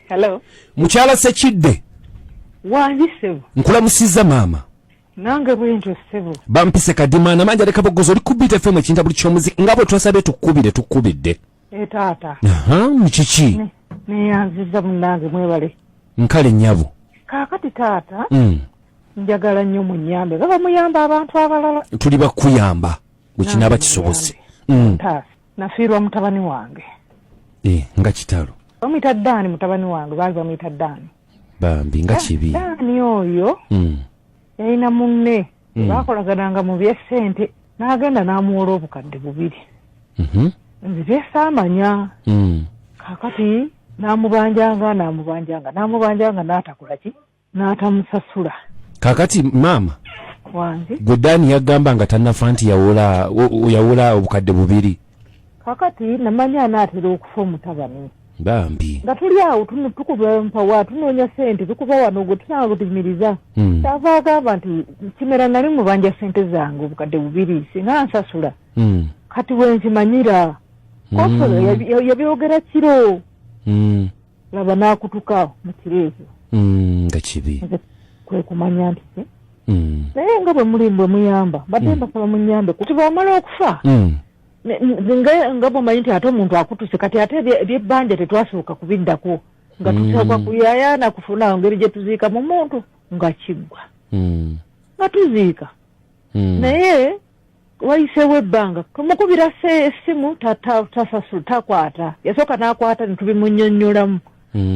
Hello. Muchala Sekidde. Wanji sebo. Nkulamusiza mama. Nange bwinjo sebo. Bampise kadima na manja lekabogozo likubite femu ekinta buli ky'omuziki ngabo twasabe tukubidde. Taata. Mchichi. Ne yanziza munange mwebale. Nkale nyabo. Kakati taata. Njagala nnyo munyambe. Baba muyamba abantu abalala. Tuli bakuyamba. Gukinaba kisobose. Taata. Nafiirwa mutabani wange. Nga kitalo. Bamuyita Ddaani mutabani wange baali bamuyita Ddaani. Bambi nga kibi. Ddaani oyo yalina munne baakolagananga mu by'essente n'agenda n'amuwola obukadde 2. Nze byesaamanya. Kakati n'amubanjanga n'atakola ki n'atamusasula. Kakati mama wange gwe Ddaani yagamba nga tannafa nti yawola obukadde 2. Kakati namanya anaatera okufa omutabani. Bambi. Nga tuli awo tukuba mpawa tunoonya sente tukuba wano gwe tunaba kutimiriza. Tava agamba nti Kimera nali mubanja sente zange obukadde 2 singa nsasula. Kati wenzimanyira. Kosola yabyogera kiro. Laba n'akutuka mu kireezo. Nga kibi. Kwe kumanya nti naye nga bwe mulimbwe muyamba badde mbasaba munyambe kuti bwamala okufa. Nga bomanyi nti ate omuntu akutuse kati ate eby'ebbanja tetwasooka kubiddako nga tusooka kuyayaana kufuna ngeri gye tuziika mu muntu nga kiggwa nga tuziika naye wayiseewo ebbanga kumukubira essimu tasasula takwata yasooka n'akwata netubimunnyonnyolamu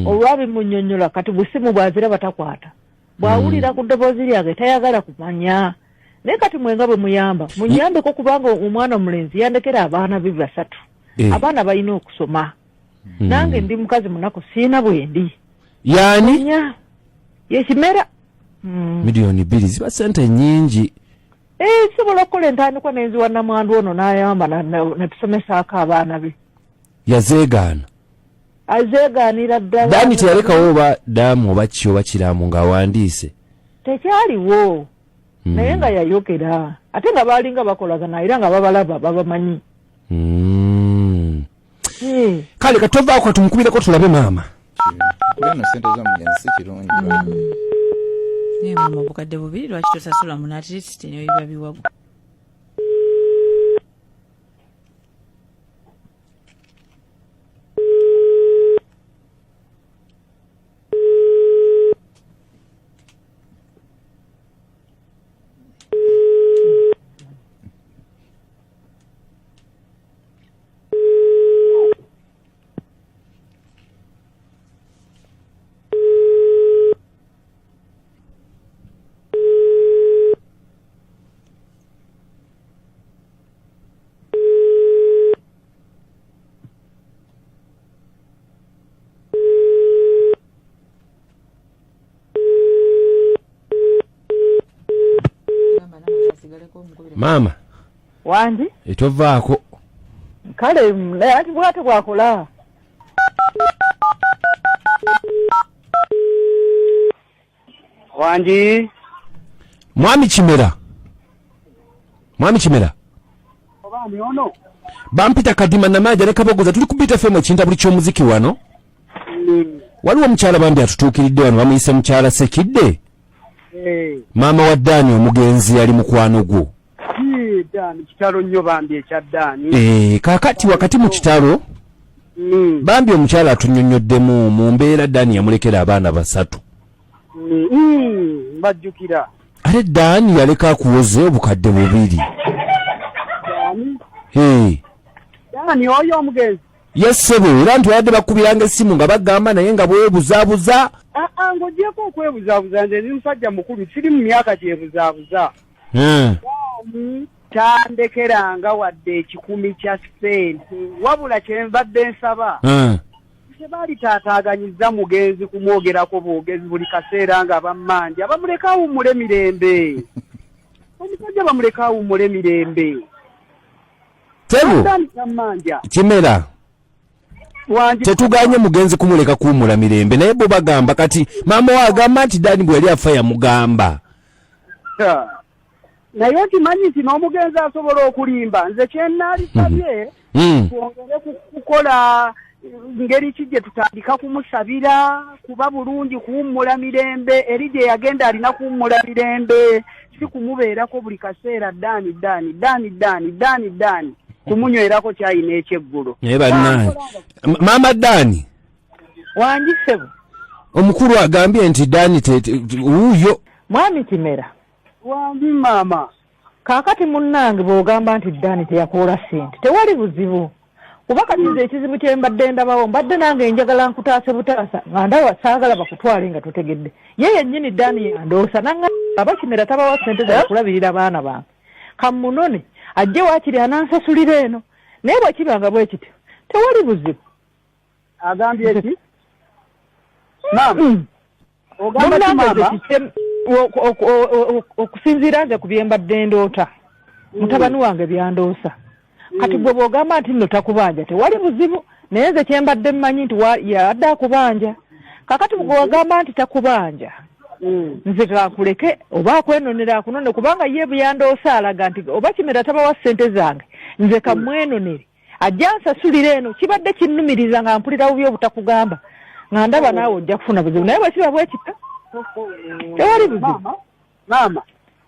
olwabimunnyonnyola kati busimu bwaziraba takwata bw'awulira ku ddoboozi lyange tayagala kumanya. Naye kati mwenga bwe muyamba munyambeko kubanga omwana omulenzi yandekera abaana be 3. Abaana balina okusoma. Nange ndi mukazi munaku siina bwendi. Yani? Ye Kimera. Milioni 2 ziba sente nyingi. Sobola okukola entandikwa n'enziwa namwandu ono n'ayamba netusomesaako abaana be. Yazeegaana. Azeegaanira ddala. Ddaani teyalekawo oba ddaamu oba ki oba kiraamu ng'awandiise. Tekyaliwo. Naye nga yayogera ate nga baalinga bakolagana era nga babalaba babamanyi. Kale katovaako katumukubireko tulabe maama. Kulano sente z'Omugenzi si kirungi. Naye mama obukadde 2 lwaki tosasula mu at least ne biba biwago. Mama. Wanji? Etovaako. Kale ati bwate bwakola. Wanji? Mwami Kimera. Obani ono. Bampita kadima na maja lekabogoza tuli kubita femu ekinta buli ky'omuziki wano. Waliwo omukyala bambi atutuukiridde wano bamuyise mukyala Sekidde. Mama wa Ddaani Omugenzi yali mukwano gwo. Ddaani kitalo nnyo bambi ekya Ddaani. Kakati wakati mu kitalo bambi omukyala atunnyonnyoddemu mu mbeera Ddaani yamulekera abaana 3. Mbajjukira. Ate Ddaani yaleka akuwoze obukadde 2. Ddaani oyo Omugenzi. Yesebo era ntwalidde bakubiranga essimu nga bagamba naye nga bwebuzaabuza. Ng'ogyeko okwebuzaabuza nze ndi musajja mukulu siri mu myaka gyebuzaabuza. Tandekeranga wadde ekikumi kya sente wabula kye mbadde nsaba. Tebaali taataaganyiza Mugenzi kumwogerako bwogezi buli kaseera nga Amanja bamuleka awummule mirembe. Omusajja bamuleka awummule mirembe. Tebo Kimera tetuganye mugenzi kumuleka kuwummula mirembe naye bo bagamba kati maama we agamba nti Dani bwe yali afa yamugamba naye okimanyi nti n'omugenzi asobola okulimba nze kyennaalisabye twongere kukola ngeri ki gye tutandika kumusabira kuba bulungi kuwummula mirembe eri gye yagenda alina kuwummula mirembe si kumubeerako buli kaseera Dani kumunywerako kyayi n'ekyeggulo naye bannange maama Dani wangisebo omukulu agambye nti Dani wuuyo mwami Kimera wangi maama kaakati munnange bw'ogamba nti Dani teyakoola ssente tewali buzibu kuba kati nze ekizibu kye mbadde ndabawo mbadde nange njagala nkutaase butaasa nga ndaba saagala bakutwale nga totegedde ye yennyini Dani yandoosa nanga aba Kimera tabawa ssente za kulabirira baana bange kammunone ajje waakiri anansasulira eno naye bwekibanga bwe kityo tewali buzibu agambye eki maama ogamba ki maama okusinziira nze ku bye mbadde ndoota mutabani wange byandoosa kati gwe bw'ogamba nti nno takubanja tewali buzibu naye nze kye mbadde mmanyi nti yadde akubanja kakati bwe wagamba nti takubanja nze kakuleke oba akwenonera akunone kubanga ye byandoosa alaga nti oba Kimera tabawa ssente zange nze kamwenonere ajja nsasulira eno kibadde kinnumiriza nga mpulira bubi obutakugamba nga ndaba naawe ojja kufuna buzibu naye bwe kiba bwe kita tewali buzibu maama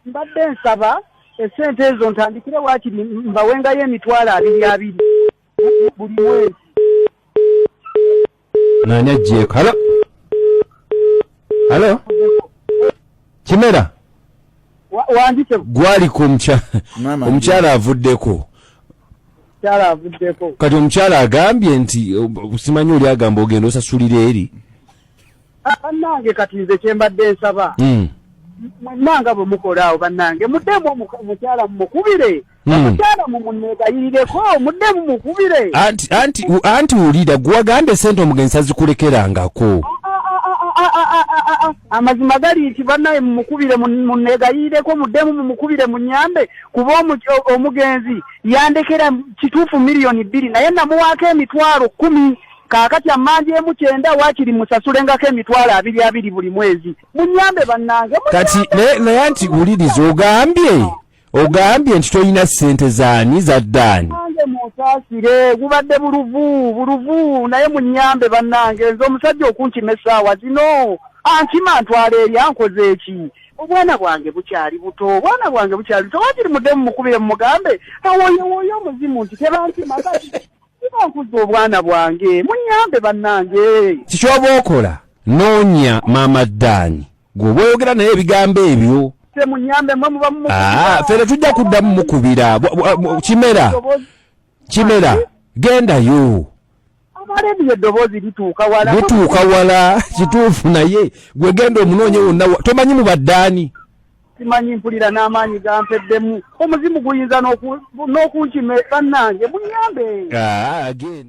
mbadde nsaba esente ezo ntandikire waakiri mbawengayo $20 buli mwezi nani ajjeeko halo Kimera wandise gwali ku omukyala avuddeko kati omukyala agambye nti simanyi oli agamba ogenda osasulira eri bannange kati nze kyembadde nsaba mwennanga bwe mukolaawo bannange muddemu omukyala mumukubire omukyala mumuneegayirireko muddemu mukubire anti wulira guwagande sente omugenzi azikulekerangako amazima gali nti bannaye mumukubire muneegayirireko muddemu mumukubire munyambe kuba omugenzi yandekera kituufu $2,000,000 naye namuwaako $10,000 kaakati Amanja 9 waakiri musasulengaako $20 buli mwezi munyambe bannange kati naye anti wuliriza ogambye nti toyina ssente zaani za Dani nange musaasire gubadde buluvu naye munyambe bannange nze omusajja okunkima essaawa zino ankima ntwala eri ankoze eki obwana bwange bukyali buto waakiri muddemu mukubire mumugambe awoyo omuzimu nti tebankima kati nkuza obwana bwange munyambe bannange kikyoba okola noonya maama Dani gwe bweyogera naye ebigambo ebyo munyambe mwe muba mumukubira fere tujja kuddamu mukubira Kimera gendayo amaledi eddoboozi lituuka wala kituufu naye gwe genda omunoonye wonna tomanyi mu baddaani simanyi mpulira n'amaanyi gampeddemu omuzimu guyinza n'okunkime bannange munyambe genda